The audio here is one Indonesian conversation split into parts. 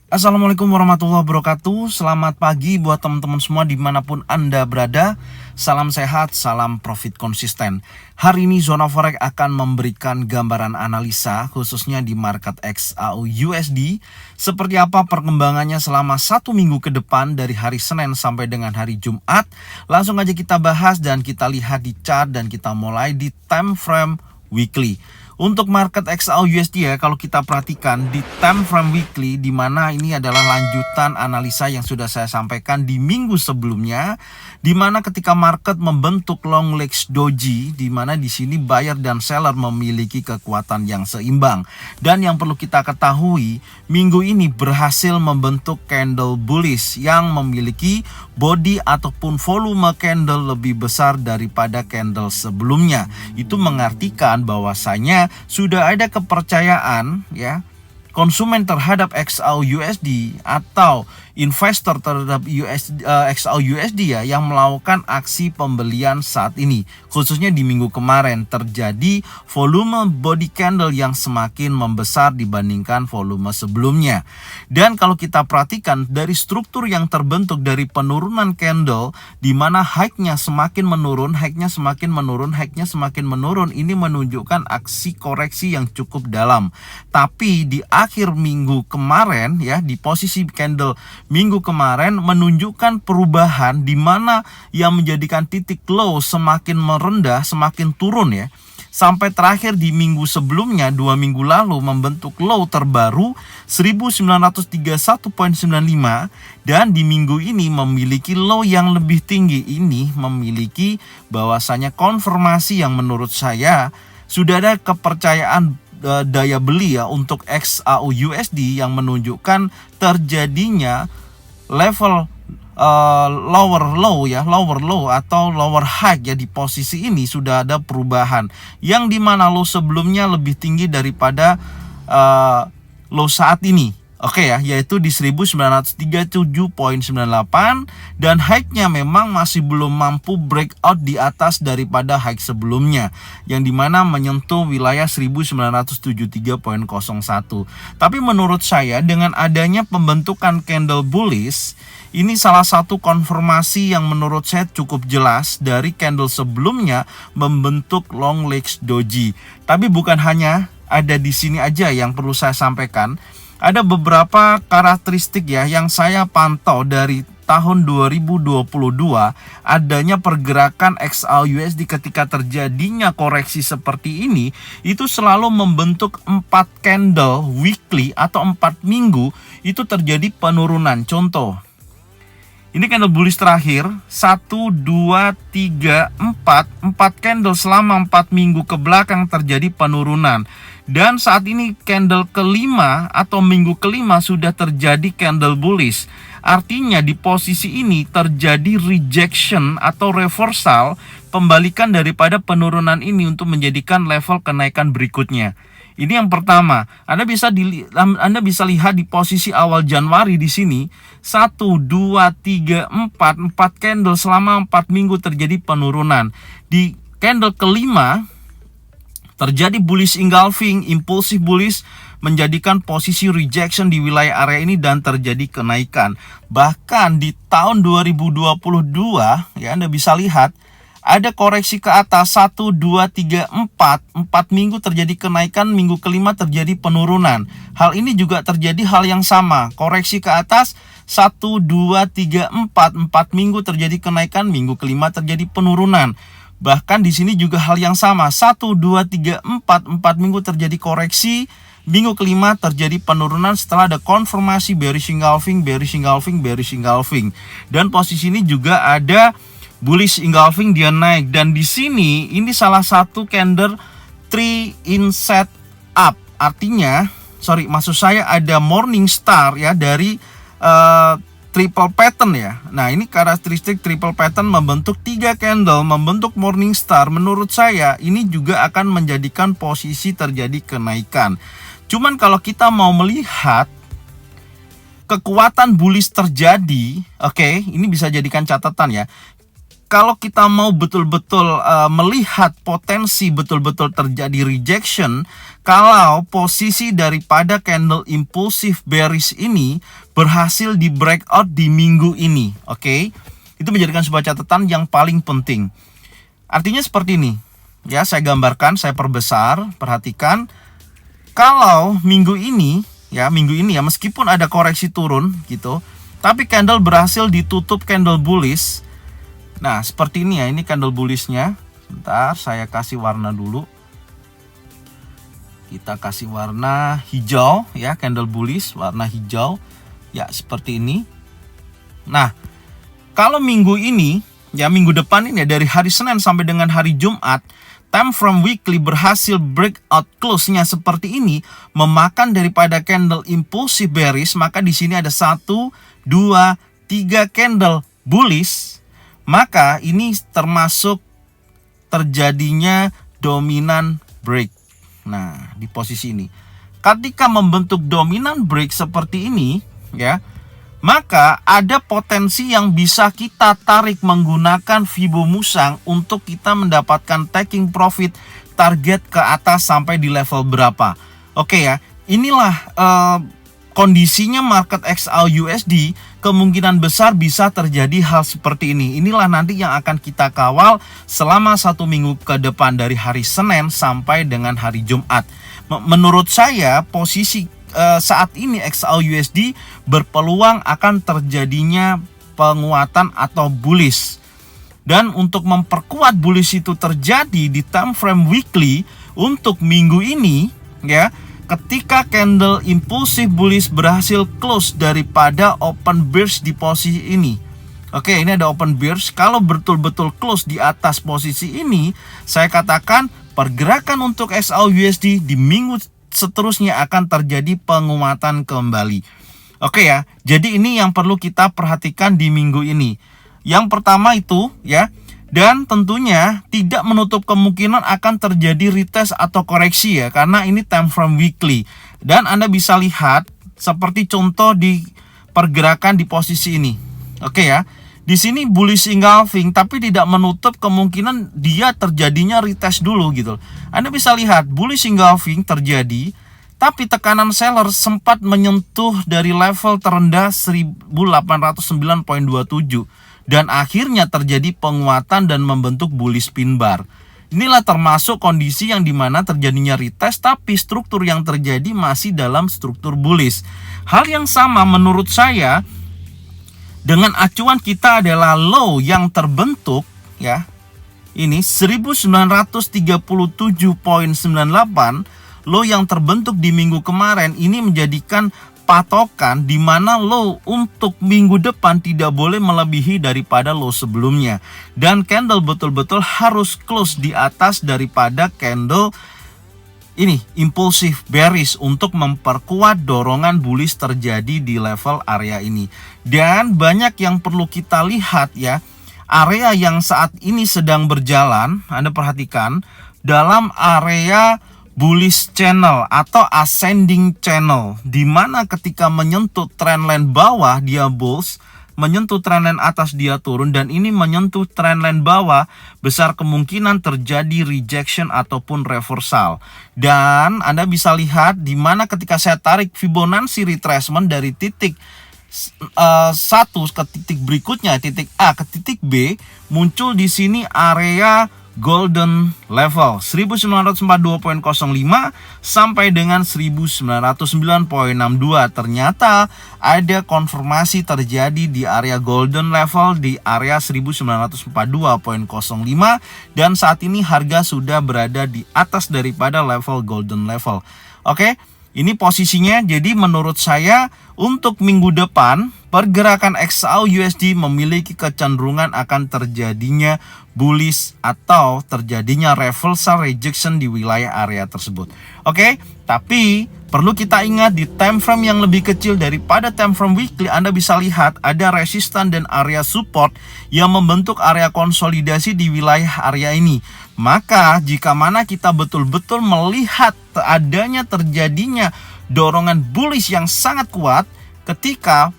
Assalamualaikum warahmatullahi wabarakatuh. Selamat pagi buat teman-teman semua dimanapun Anda berada. Salam sehat, salam profit konsisten. Hari ini Zona Forex akan memberikan gambaran analisa khususnya di market XAU USD. Seperti apa perkembangannya selama 1 minggu ke depan dari hari Senin sampai dengan hari Jumat. Langsung aja kita bahas dan kita lihat di chart dan kita mulai di time frame weekly. Untuk market XAU USD ya, kalau kita perhatikan di time frame weekly, di mana ini adalah lanjutan analisa yang sudah saya sampaikan di minggu sebelumnya, di mana ketika market membentuk long legs doji, di mana di sini buyer dan seller memiliki kekuatan yang seimbang. Dan yang perlu kita ketahui, minggu ini berhasil membentuk candle bullish yang memiliki body ataupun volume candle lebih besar daripada candle sebelumnya. Itu mengartikan bahwasanya sudah ada kepercayaan ya konsumen terhadap XAU USD atau investor terhadap XAU USD ya yang melakukan aksi pembelian saat ini. Khususnya di minggu kemarin terjadi volume body candle yang semakin membesar dibandingkan volume sebelumnya. Dan kalau kita perhatikan dari struktur yang terbentuk dari penurunan candle, di mana high-nya semakin menurun, high-nya semakin menurun, high-nya semakin menurun, ini menunjukkan aksi koreksi yang cukup dalam. Tapi di akhir minggu kemarin ya, di posisi candle minggu kemarin menunjukkan perubahan di mana yang menjadikan titik low semakin merendah, semakin turun ya. Sampai terakhir di minggu sebelumnya 2 minggu lalu membentuk low terbaru 1931.95 dan di minggu ini memiliki low yang lebih tinggi. Ini memiliki bahwasanya konfirmasi yang menurut saya sudah ada kepercayaan daya beli ya untuk XAU USD yang menunjukkan terjadinya level lower low ya, lower low atau lower high ya. Di posisi ini sudah ada perubahan yang dimana low sebelumnya lebih tinggi daripada low saat ini. Oke ya, yaitu di 1937.98 dan high-nya memang masih belum mampu breakout di atas daripada high sebelumnya yang dimana menyentuh wilayah 1973.01. Tapi menurut saya dengan adanya pembentukan candle bullish, ini salah satu konfirmasi yang menurut saya cukup jelas dari candle sebelumnya membentuk long legs doji. Tapi bukan hanya ada di sini aja yang perlu saya sampaikan. Ada beberapa karakteristik ya yang saya pantau dari tahun 2022 adanya pergerakan XAU USD ketika terjadinya koreksi seperti ini itu selalu membentuk 4 candle weekly atau 4 minggu itu terjadi penurunan. Contoh, ini candle bullish terakhir 1, 2, 3, 4 candle selama 4 minggu ke belakang terjadi penurunan. Dan saat ini candle kelima atau minggu kelima sudah terjadi candle bullish. Artinya di posisi ini terjadi rejection atau reversal, pembalikan daripada penurunan ini untuk menjadikan level kenaikan berikutnya. Ini yang pertama. Anda bisa lihat di posisi awal Januari di sini 1, 2, 3, 4 candle selama 4 minggu terjadi penurunan. Di candle kelima terjadi bullish engulfing, impulsif bullish menjadikan posisi rejection di wilayah area ini dan terjadi kenaikan. Bahkan di tahun 2022 ya Anda bisa lihat ada koreksi ke atas 1, 2, 3, 4 minggu terjadi kenaikan, minggu kelima terjadi penurunan. Hal ini juga terjadi hal yang sama, koreksi ke atas 1, 2, 3, 4 minggu terjadi kenaikan, minggu kelima terjadi penurunan. Bahkan di sini juga hal yang sama, 1, 2, 3, 4 minggu terjadi koreksi, minggu kelima terjadi penurunan setelah ada konfirmasi bearish engulfing. Dan posisi ini juga ada bullish engulfing, dia naik. Dan di sini ini salah satu candle 3 in set up. Artinya, maksud saya ada morning star ya dari triple pattern ya. Nah, ini karakteristik triple pattern membentuk 3 candle, membentuk morning star. Menurut saya ini juga akan menjadikan posisi terjadi kenaikan. Cuman kalau kita mau melihat kekuatan bullish terjadi, oke, ini bisa jadikan catatan ya. kalau kita mau betul-betul melihat potensi betul-betul terjadi rejection, kalau posisi daripada candle impulsif bearish ini berhasil di breakout di minggu ini, oke? Itu menjadikan sebuah catatan yang paling penting. Artinya seperti ini, ya, saya gambarkan, saya perbesar, perhatikan. Kalau minggu ini ya meskipun ada koreksi turun gitu, tapi candle berhasil ditutup candle bullish. Nah, seperti ini ya, ini candle bullishnya. Sebentar, saya kasih warna dulu. Kita kasih warna hijau ya, candle bullish warna hijau. Ya, seperti ini. Nah, kalau minggu ini ya, minggu depan ini ya, dari hari Senin sampai dengan hari Jumat, time frame weekly berhasil breakout close-nya seperti ini, memakan daripada candle impulsif bearish, maka di sini ada 1, 2, 3 candle bullish. Maka ini termasuk terjadinya dominan break. Nah, di posisi ini, ketika membentuk dominan break seperti ini ya, maka ada potensi yang bisa kita tarik menggunakan Fibo Musang untuk kita mendapatkan taking profit target ke atas sampai di level berapa. Oke ya, inilah kondisinya market XAUUSD. Kemungkinan besar bisa terjadi hal seperti ini. Inilah nanti yang akan kita kawal selama 1 minggu ke depan, dari hari Senin sampai dengan hari Jumat. Menurut saya posisi saat ini XAUUSD berpeluang akan terjadinya penguatan atau bullish. Dan untuk memperkuat bullish itu terjadi di time frame weekly untuk minggu ini ya, ketika candle impulsif bullish berhasil close daripada open bearish di posisi ini. Oke, ini ada open bearish. Kalau betul-betul close di atas posisi ini, saya katakan pergerakan untuk XAUUSD di minggu seterusnya akan terjadi penguatan kembali. Oke ya, jadi ini yang perlu kita perhatikan di minggu ini. Yang pertama itu ya, dan tentunya tidak menutup kemungkinan akan terjadi retest atau koreksi ya, karena ini time frame weekly. Dan Anda bisa lihat seperti contoh di pergerakan di posisi ini. Oke ya, di sini bullish engulfing, tapi tidak menutup kemungkinan dia terjadinya retest dulu gitu. Anda bisa lihat bullish engulfing terjadi, tapi tekanan seller sempat menyentuh dari level terendah 1809.27. Dan akhirnya terjadi penguatan dan membentuk bullish pin bar. Inilah termasuk kondisi yang dimana terjadinya retest, tapi struktur yang terjadi masih dalam struktur bullish. Hal yang sama menurut saya dengan acuan kita adalah low yang terbentuk ya. Ini 1937.98, low yang terbentuk di minggu kemarin ini menjadikan patokan di mana low untuk minggu depan tidak boleh melebihi daripada low sebelumnya, dan candle betul-betul harus close di atas daripada candle ini impulsif bearish untuk memperkuat dorongan bullish terjadi di level area ini. Dan banyak yang perlu kita lihat ya, area yang saat ini sedang berjalan, Anda perhatikan dalam area bullish channel atau ascending channel, di mana ketika menyentuh trendline bawah dia bulls, menyentuh trendline atas dia turun, dan ini menyentuh trendline bawah, besar kemungkinan terjadi rejection ataupun reversal. Dan Anda bisa lihat di mana ketika saya tarik Fibonacci retracement dari titik 1 ke titik berikutnya, titik A ke titik B, muncul di sini area golden level 1942.05 sampai dengan 1909.62. Ternyata ada konfirmasi terjadi di area golden level di area 1942.05, dan saat ini harga sudah berada di atas daripada level golden level. Oke, ini posisinya. Jadi menurut saya untuk minggu depan pergerakan XAUUSD memiliki kecenderungan akan terjadinya bullish atau terjadinya reversal rejection di wilayah area tersebut. Oke, tapi perlu kita ingat di time frame yang lebih kecil daripada time frame weekly, Anda bisa lihat ada resistan dan area support yang membentuk area konsolidasi di wilayah area ini. Maka jika mana kita betul-betul melihat adanya terjadinya dorongan bullish yang sangat kuat ketika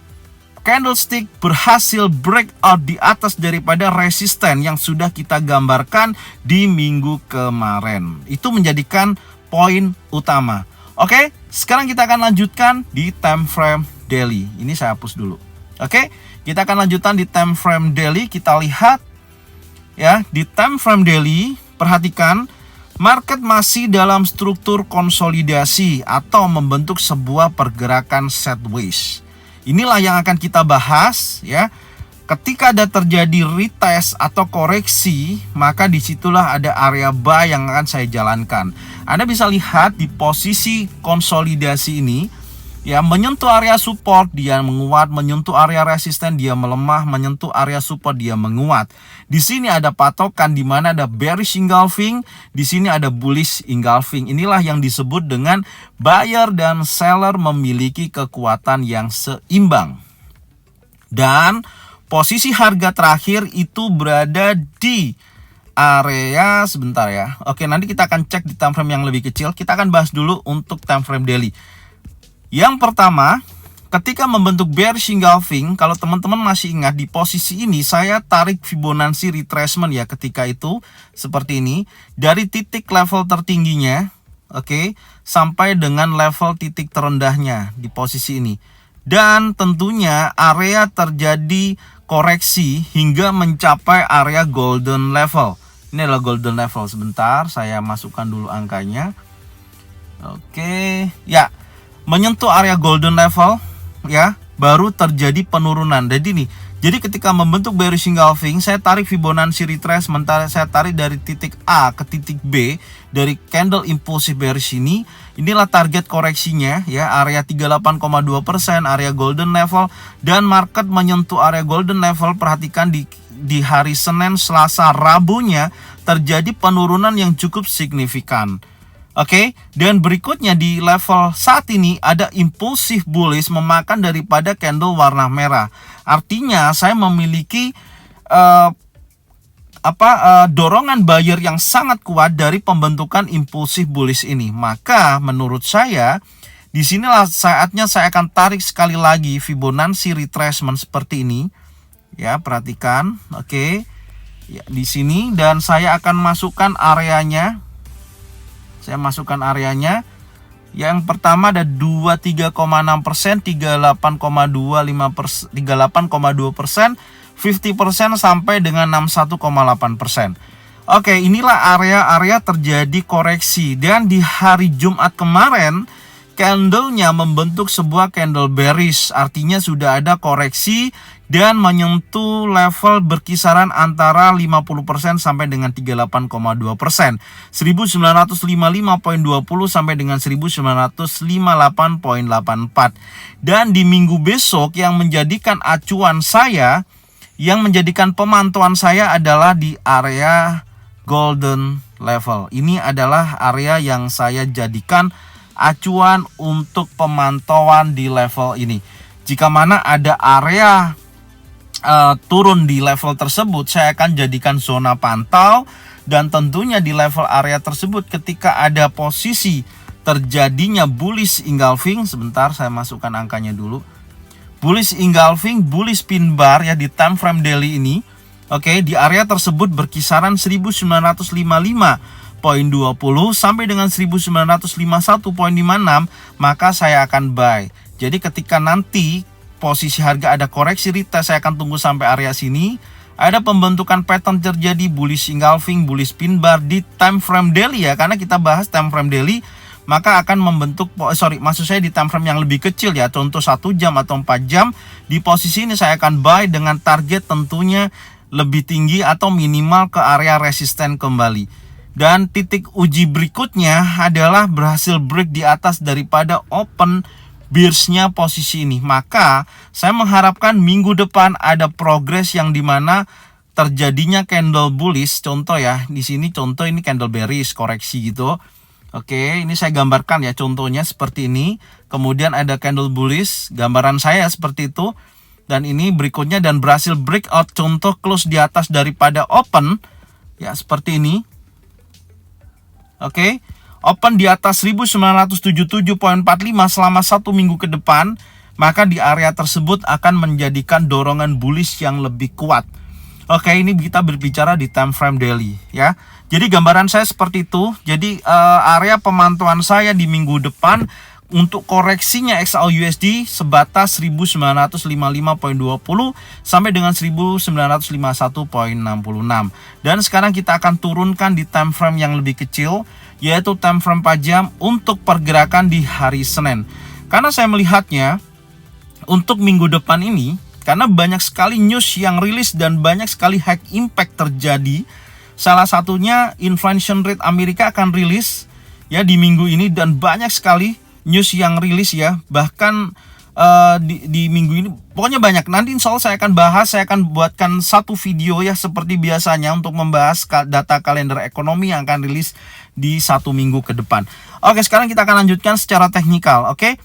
candlestick berhasil breakout di atas daripada resisten yang sudah kita gambarkan di minggu kemarin. Itu menjadikan poin utama. Oke, sekarang kita akan lanjutkan di time frame daily. Ini saya hapus dulu. Oke, kita akan lanjutkan di time frame daily. Kita lihat ya, di time frame daily, perhatikan market masih dalam struktur konsolidasi atau membentuk sebuah pergerakan sideways. Inilah yang akan kita bahas ya. Ketika ada terjadi retest atau koreksi, maka disitulah ada area buy yang akan saya jalankan. Anda bisa lihat di posisi konsolidasi ini ya, menyentuh area support dia menguat, menyentuh area resisten dia melemah, menyentuh area support dia menguat. Di sini ada patokan di mana ada bearish engulfing, di sini ada bullish engulfing. Inilah yang disebut dengan buyer dan seller memiliki kekuatan yang seimbang. Dan posisi harga terakhir itu berada di area sebentar ya. Oke, nanti kita akan cek di time frame yang lebih kecil. Kita akan bahas dulu untuk time frame daily. Yang pertama, ketika membentuk bearish engulfing, kalau teman-teman masih ingat di posisi ini saya tarik Fibonacci retracement ya ketika itu seperti ini dari titik level tertingginya, oke, sampai dengan level titik terendahnya di posisi ini. Dan tentunya area terjadi koreksi hingga mencapai area golden level. Ini adalah golden level. Sebentar, saya masukkan dulu angkanya. Oke, ya. Menyentuh area golden level ya, baru terjadi penurunan. Jadi ketika membentuk bearish engulfing, saya tarik Fibonacci retracement, saya tarik dari titik A ke titik B dari candle impulsive bearish ini. Inilah target koreksinya ya, area 38,2%, area golden level, dan market menyentuh area golden level. Perhatikan di hari Senin, Selasa, Rabunya terjadi penurunan yang cukup signifikan. Oke, dan berikutnya di level saat ini ada impulsif bullish memakan daripada candle warna merah. Artinya saya memiliki dorongan buyer yang sangat kuat dari pembentukan impulsif bullish ini. Maka menurut saya disinilah saatnya saya akan tarik sekali lagi Fibonacci retracement seperti ini. Ya, perhatikan. Oke. Ya, di sini dan saya akan masukkan areanya. Saya masukkan areanya. Yang pertama ada 23,6%, 38,2%, 50% sampai dengan 61,8%. Oke, inilah area-area terjadi koreksi. Dan di hari Jumat kemarin candlenya membentuk sebuah candle bearish, artinya sudah ada koreksi dan menyentuh level berkisaran antara 50% sampai dengan 38,2%, 1955.20 sampai dengan 1958.84. Dan di minggu besok yang menjadikan acuan saya, yang menjadikan pemantauan saya adalah di area golden level. Ini adalah area yang saya jadikan acuan untuk pemantauan di level ini. Jika mana ada area turun di level tersebut, saya akan jadikan zona pantau. Dan tentunya di level area tersebut ketika ada posisi terjadinya bullish engulfing, sebentar saya masukkan angkanya dulu. Bullish engulfing, bullish pin bar ya di time frame daily ini. Oke, di area tersebut berkisaran 1955.20 sampai dengan 1951.56, maka saya akan buy. Jadi ketika nanti posisi harga ada koreksi retest, saya akan tunggu sampai area sini. Ada pembentukan pattern terjadi bullish engulfing, bullish pin bar di time frame daily ya, karena kita bahas time frame daily, maka akan membentuk, maksud saya di time frame yang lebih kecil ya, contoh 1 jam atau 4 jam. Di posisi ini saya akan buy dengan target tentunya lebih tinggi atau minimal ke area resisten kembali. Dan titik uji berikutnya adalah berhasil break di atas daripada open bearish-nya posisi ini. Maka saya mengharapkan minggu depan ada progres yang dimana terjadinya candle bullish. Contoh ya, di sini contoh ini candle bearish koreksi gitu. Oke, ini saya gambarkan ya contohnya seperti ini. Kemudian ada candle bullish, gambaran saya seperti itu. Dan ini berikutnya dan berhasil breakout, contoh close di atas daripada open ya seperti ini. Oke, open di atas 1977.45 selama 1 minggu ke depan, maka di area tersebut akan menjadikan dorongan bullish yang lebih kuat. Oke, ini kita berbicara di time frame daily ya. Jadi gambaran saya seperti itu. Jadi area pemantauan saya di minggu depan untuk koreksinya XAUUSD sebatas 1955.20 sampai dengan 1951.66. Dan sekarang kita akan turunkan di time frame yang lebih kecil, yaitu time frame 4 jam untuk pergerakan di hari Senin. Karena saya melihatnya untuk minggu depan ini, karena banyak sekali news yang rilis dan banyak sekali high impact terjadi. Salah satunya inflation rate Amerika akan rilis ya di minggu ini, dan banyak sekali news yang rilis ya, bahkan di minggu ini pokoknya banyak. Nanti insya Allah saya akan bahas, saya akan buatkan satu video ya seperti biasanya untuk membahas data kalender ekonomi yang akan rilis di 1 minggu ke depan. Oke, sekarang kita akan lanjutkan secara teknikal. Oke,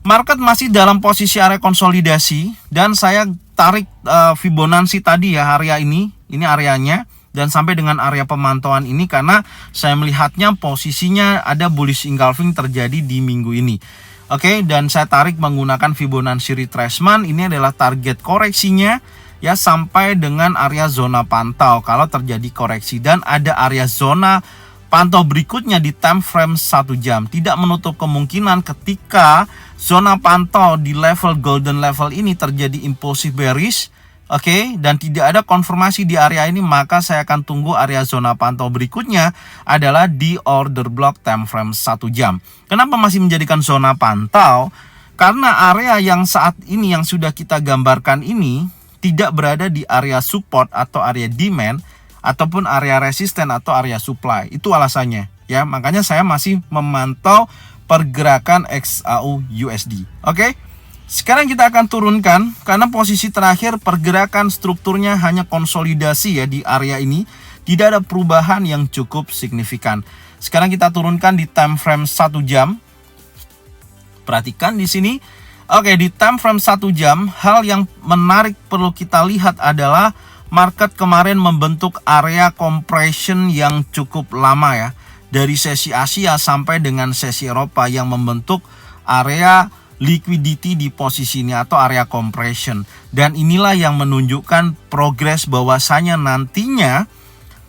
market masih dalam posisi area konsolidasi, dan saya tarik Fibonacci tadi ya, area ini areanya, dan sampai dengan area pemantauan ini karena saya melihatnya posisinya ada bullish engulfing terjadi di minggu ini. Oke, dan saya tarik menggunakan Fibonacci retracement. Ini adalah target koreksinya ya, sampai dengan area zona pantau kalau terjadi koreksi, dan ada area zona pantau berikutnya di time frame 1 jam. Tidak menutup kemungkinan ketika zona pantau di level golden level ini terjadi impulsive bearish. Oke, dan tidak ada konfirmasi di area ini, maka saya akan tunggu area zona pantau berikutnya adalah di order block time frame 1 jam. Kenapa masih menjadikan zona pantau? Karena area yang saat ini yang sudah kita gambarkan ini tidak berada di area support atau area demand, ataupun area resisten atau area supply. Itu alasannya ya. Makanya saya masih memantau pergerakan XAUUSD. Oke. Sekarang kita akan turunkan karena posisi terakhir pergerakan strukturnya hanya konsolidasi ya di area ini. Tidak ada perubahan yang cukup signifikan. Sekarang kita turunkan di time frame 1 jam. Perhatikan di sini. Oke, di time frame 1 jam, hal yang menarik perlu kita lihat adalah market kemarin membentuk area compression yang cukup lama ya. Dari sesi Asia sampai dengan sesi Eropa yang membentuk area liquidity di posisi ini atau area compression. Dan inilah yang menunjukkan progres bahwasanya nantinya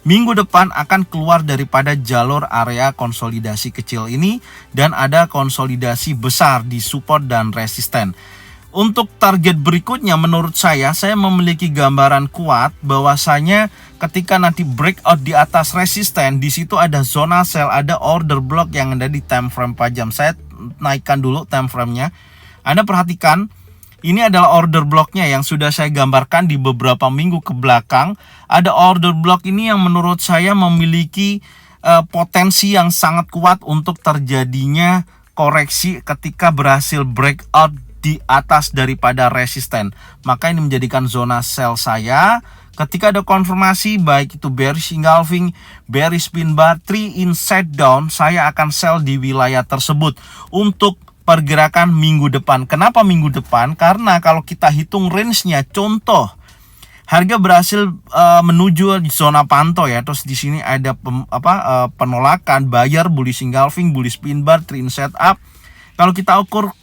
minggu depan akan keluar daripada jalur area konsolidasi kecil ini dan ada konsolidasi besar di support dan resisten. Untuk target berikutnya menurut saya memiliki gambaran kuat bahwasanya ketika nanti breakout di atas resisten, di situ ada zona sell, ada order block yang ada di time frame 4 jam. Saya naikkan dulu time frame-nya. Anda perhatikan, ini adalah order block-nya yang sudah saya gambarkan di beberapa minggu ke belakang. Ada order block ini yang menurut saya memiliki potensi yang sangat kuat untuk terjadinya koreksi ketika berhasil breakout di atas daripada resisten. Maka ini menjadikan zona sell saya. Ketika ada konfirmasi baik itu bearish engulfing, bearish pin bar, 3 inside down, saya akan sell di wilayah tersebut untuk pergerakan minggu depan. Kenapa minggu depan? Karena kalau kita hitung range-nya, contoh harga berhasil menuju zona pantau ya, terus di sini ada penolakan, buyer, bullish engulfing, bullish pin bar, 3 inside up. Kalau kita ukur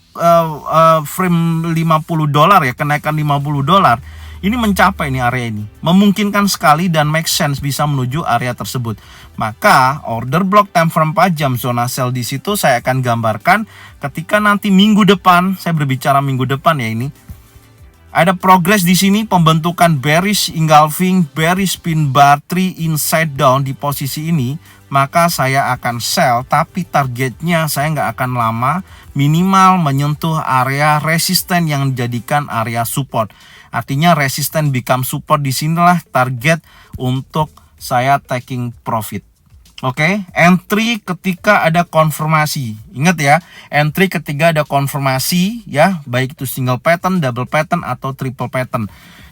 frame $50 ya, kenaikan $50, ini mencapai nih area ini, memungkinkan sekali dan make sense bisa menuju area tersebut. Maka order block time frame 4 jam zona sell di situ saya akan gambarkan ketika nanti minggu depan, saya berbicara minggu depan ya, ini ada progres di sini pembentukan bearish engulfing, bearish pin bar, 3 inside down di posisi ini, maka saya akan sell, tapi targetnya saya nggak akan lama, minimal menyentuh area resisten yang dijadikan area support. Artinya resisten become support, disinilah target untuk saya taking profit. Oke, entry ketika ada konfirmasi. Ingat ya, entry ketika ada konfirmasi ya, baik itu single pattern, double pattern atau triple pattern.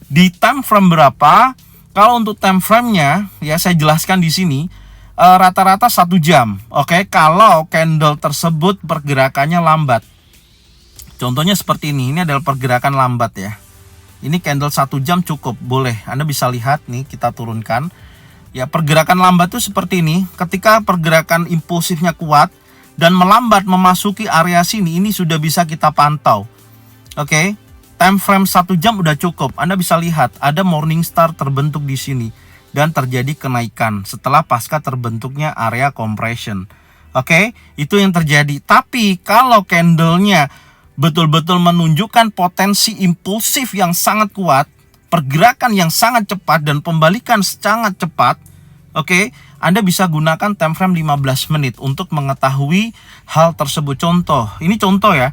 Di time frame berapa? Kalau untuk time frame-nya ya saya jelaskan di sini rata-rata 1 jam. Oke, kalau candle tersebut pergerakannya lambat. Contohnya seperti ini adalah pergerakan lambat ya. Ini candle 1 jam cukup, boleh. Anda bisa lihat nih, kita turunkan. Ya, pergerakan lambat itu seperti ini. Ketika pergerakan impulsifnya kuat dan melambat memasuki area sini, ini sudah bisa kita pantau. Oke, time frame 1 jam udah cukup. Anda bisa lihat ada morning star terbentuk di sini dan terjadi kenaikan setelah pasca terbentuknya area compression. Oke, itu yang terjadi. Tapi kalau candlenya betul-betul menunjukkan potensi impulsif yang sangat kuat, pergerakan yang sangat cepat dan pembalikan sangat cepat, oke, Anda bisa gunakan time frame 15 menit untuk mengetahui hal tersebut. Contoh, ini contoh ya.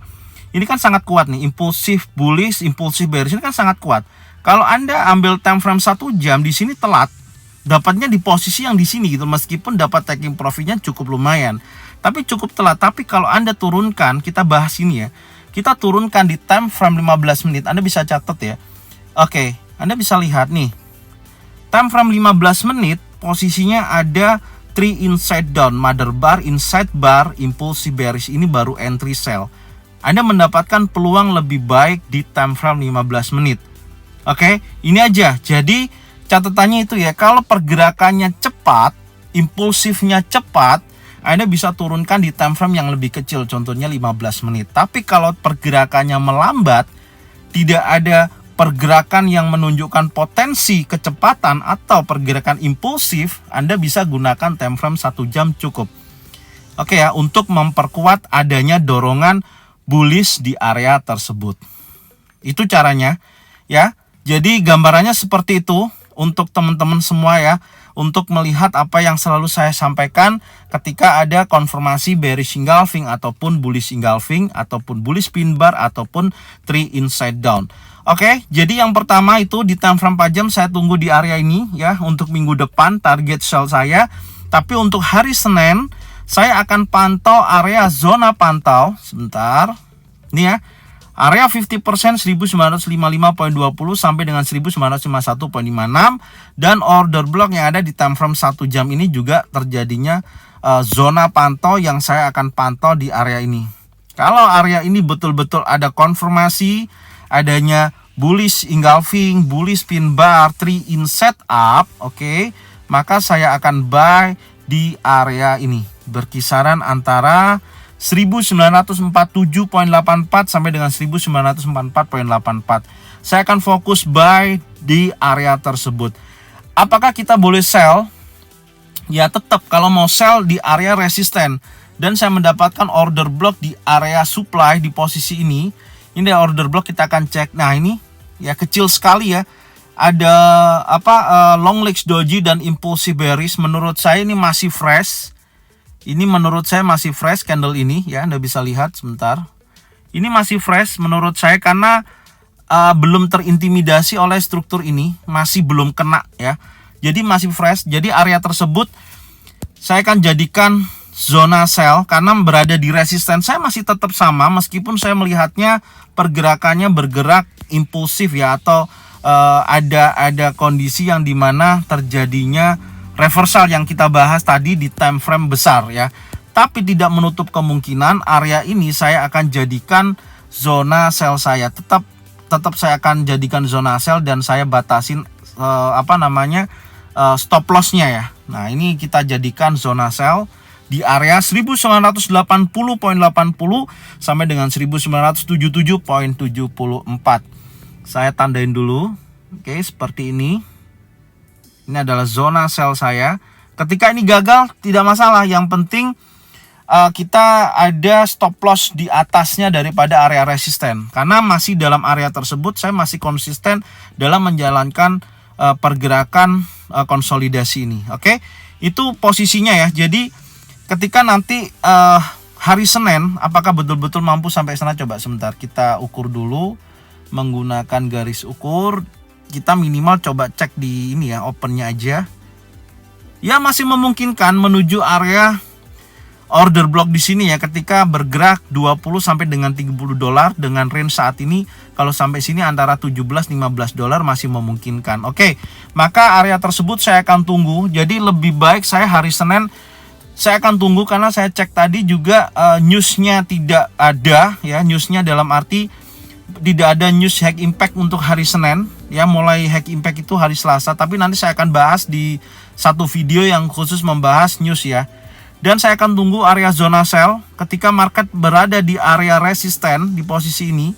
Ini kan sangat kuat nih, impulsif bullish, impulsif bearish, ini kan sangat kuat. Kalau Anda ambil time frame 1 jam di sini telat, dapatnya di posisi yang di sini gitu, meskipun dapat taking profitnya cukup lumayan, tapi cukup telat. Tapi kalau Anda turunkan, kita bahas ini ya, kita turunkan di time frame 15 menit, Anda bisa catat ya. Oke, Anda bisa lihat nih, time frame 15 menit posisinya ada 3 inside down, mother bar, inside bar, impulsive bearish, ini baru entry sell. Anda mendapatkan peluang lebih baik di time frame 15 menit. Oke, ini aja. Jadi catatannya itu ya, kalau pergerakannya cepat, impulsifnya cepat, Anda bisa turunkan di time frame yang lebih kecil, contohnya 15 menit. Tapi kalau pergerakannya melambat, tidak ada pergerakan yang menunjukkan potensi kecepatan atau pergerakan impulsif, Anda bisa gunakan time frame 1 jam cukup. Oke ya, untuk memperkuat adanya dorongan bullish di area tersebut. Itu caranya ya. Jadi gambarannya seperti itu untuk teman-teman semua ya, untuk melihat apa yang selalu saya sampaikan ketika ada konfirmasi bearish engulfing ataupun bullish engulfing ataupun bullish pin bar ataupun 3 inside down. Oke, jadi yang pertama itu di time frame 4 jam saya tunggu di area ini ya, untuk minggu depan target sell saya. Tapi untuk hari Senin saya akan pantau area zona pantau sebentar. Nih ya, area 50% 1955.20 sampai dengan 1951.56, dan order block yang ada di time frame 1 jam ini juga terjadinya zona pantau yang saya akan pantau di area ini. Kalau area ini betul-betul ada konfirmasi adanya bullish engulfing, bullish pin bar, 3 in setup, oke, maka saya akan buy di area ini berkisaran antara 1947.84 sampai dengan 1944.84. Saya akan fokus buy di area tersebut. Apakah kita boleh sell? Ya tetap kalau mau sell di area resisten, dan saya mendapatkan order block di area supply di posisi ini. Ini order block, kita akan cek. Nah ini ya kecil sekali ya. Ada long legs doji dan impulsive bearish. Menurut saya ini masih fresh. Ini menurut saya masih fresh candle ini ya, Anda bisa lihat sebentar. Ini masih fresh menurut saya karena belum terintimidasi oleh struktur ini, masih belum kena ya. Jadi masih fresh. Jadi area tersebut saya akan jadikan zona sell karena berada di resisten. Saya masih tetap sama meskipun saya melihatnya pergerakannya bergerak impulsif ya, atau ada kondisi yang dimana terjadinya reversal yang kita bahas tadi di time frame besar ya. Tapi tidak menutup kemungkinan area ini saya akan jadikan zona sell saya. Tetap saya akan jadikan zona sell dan saya batasin stop lossnya ya. Nah ini kita jadikan zona sell di area 1980.80 sampai dengan 1977.74. Saya tandain dulu. Oke, seperti ini. Ini adalah zona sell saya. Ketika ini gagal tidak masalah, yang penting kita ada stop loss di atasnya daripada area resisten. Karena masih dalam area tersebut saya masih konsisten dalam menjalankan pergerakan konsolidasi ini. Oke, itu posisinya ya. Jadi ketika nanti hari Senin apakah betul-betul mampu sampai sana, coba sebentar kita ukur dulu menggunakan garis ukur. Kita minimal coba cek di ini ya, opennya aja. Ya masih memungkinkan menuju area order block di sini ya, ketika bergerak 20 sampai dengan 30 dolar dengan range saat ini. Kalau sampai sini antara 17-15 dolar masih memungkinkan. Oke, maka area tersebut saya akan tunggu. Jadi lebih baik saya hari Senin saya akan tunggu, karena saya cek tadi juga newsnya tidak ada ya. Newsnya dalam arti tidak ada news hack impact untuk hari Senin ya, mulai hack impact itu hari Selasa, tapi nanti saya akan bahas di satu video yang khusus membahas news ya. Dan saya akan tunggu area zona sell ketika market berada di area resisten di posisi ini.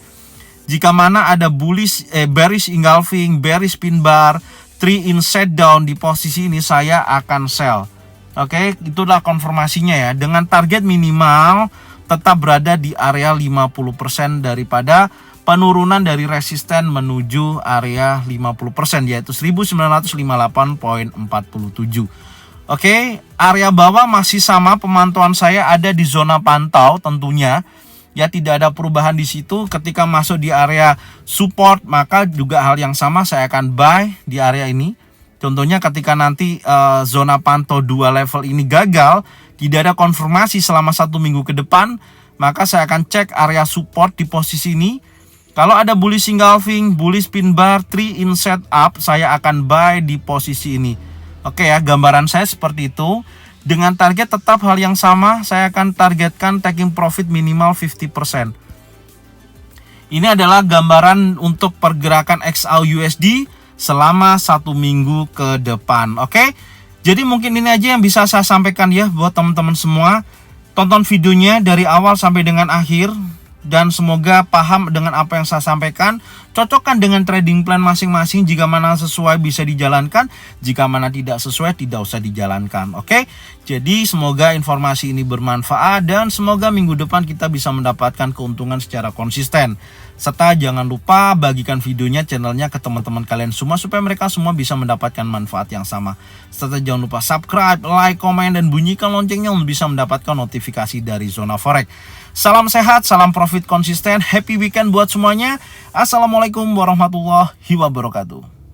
Jika mana ada bearish engulfing, bearish pin bar, 3 in set down di posisi ini, saya akan sell. Oke, itulah konfirmasinya ya. Dengan target minimal tetap berada di area 50% daripada penurunan dari resisten menuju area 50%, yaitu 1958.47. Oke, area bawah masih sama, pemantauan saya ada di zona pantau tentunya. Ya, tidak ada perubahan di situ. Ketika masuk di area support, maka juga hal yang sama, saya akan buy di area ini. Contohnya ketika nanti zona pantau 2 level ini gagal, tidak ada konfirmasi selama 1 minggu ke depan, maka saya akan cek area support di posisi ini. Kalau ada bullish engulfing, bullish pin bar, 3 in set up, saya akan buy di posisi ini. Oke ya, gambaran saya seperti itu. Dengan target tetap hal yang sama, saya akan targetkan taking profit minimal 50%. Ini adalah gambaran untuk pergerakan XAUUSD selama 1 minggu ke depan. Oke, jadi mungkin ini aja yang bisa saya sampaikan ya buat teman-teman semua. Tonton videonya dari awal sampai dengan akhir, dan semoga paham dengan apa yang saya sampaikan. Cocokkan dengan trading plan masing-masing. Jika mana sesuai bisa dijalankan, jika mana tidak sesuai tidak usah dijalankan. Oke, jadi semoga informasi ini bermanfaat, dan semoga minggu depan kita bisa mendapatkan keuntungan secara konsisten. Serta jangan lupa bagikan videonya, channelnya ke teman-teman kalian semua, supaya mereka semua bisa mendapatkan manfaat yang sama. Serta jangan lupa subscribe, like, komen, dan bunyikan loncengnya untuk bisa mendapatkan notifikasi dari Zona Forex. Salam sehat, salam profit konsisten, happy weekend buat semuanya. Assalamualaikum warahmatullahi wabarakatuh.